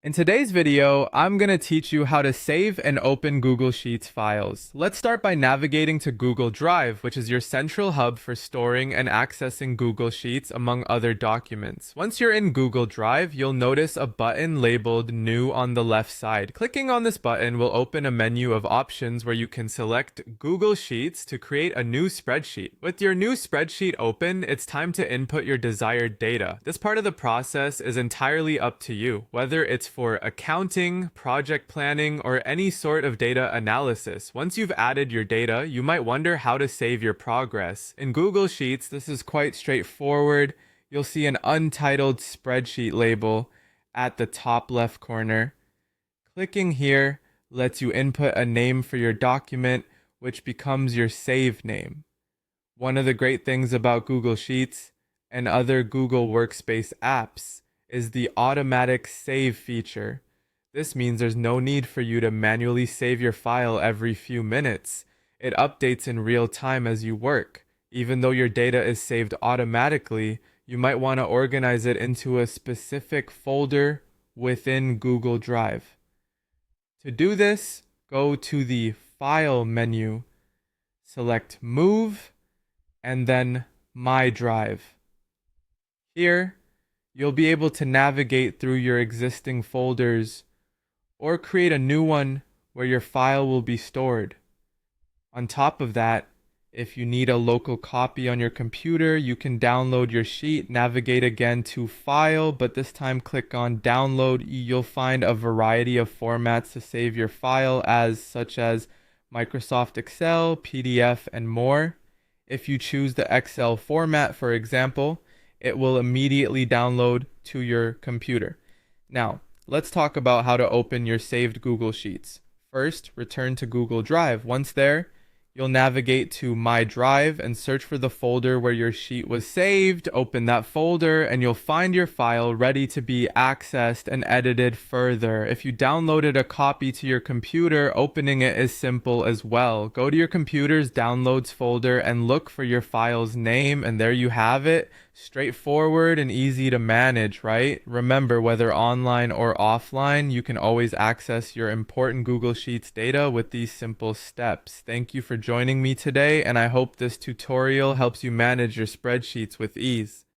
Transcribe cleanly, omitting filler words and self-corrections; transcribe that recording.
In today's video, I'm going to teach you how to save and open Google Sheets files. Let's start by navigating to Google Drive, which is your central hub for storing and accessing Google Sheets among other documents. Once you're in Google Drive, you'll notice a button labeled New on the left side. Clicking on this button will open a menu of options where you can select Google Sheets to create a new spreadsheet. With your new spreadsheet open, it's time to input your desired data. This part of the process is entirely up to you, whether it's for accounting, project planning, or any sort of data analysis. Once you've added your data, you might wonder how to save your progress. In Google Sheets, this is quite straightforward. You'll see an untitled spreadsheet label at the top left corner. Clicking here lets you input a name for your document, which becomes your save name. One of the great things about Google Sheets and other Google Workspace apps is the automatic save feature. This means there's no need for you to manually save your file every few minutes. It updates in real time as you work. Even though your data is saved automatically, you might want to organize it into a specific folder within Google Drive. To do this, go to the File menu, select Move, and then My Drive. Here, you'll be able to navigate through your existing folders or create a new one where your file will be stored. On top of that, if you need a local copy on your computer, you can download your sheet, navigate again to File, but this time click on Download. You'll find a variety of formats to save your file such as Microsoft Excel, PDF, and more. If you choose the Excel format, for example, it will immediately download to your computer. Now, let's talk about how to open your saved Google Sheets. First, return to Google Drive. Once there, you'll navigate to My Drive and search for the folder where your sheet was saved. Open that folder and you'll find your file ready to be accessed and edited further. If you downloaded a copy to your computer, opening it is simple as well. Go to your computer's Downloads folder and look for your file's name, and there you have it. Straightforward and easy to manage, right? Remember, whether online or offline, you can always access your important Google Sheets data with these simple steps. Thank you for joining me today, and I hope this tutorial helps you manage your spreadsheets with ease.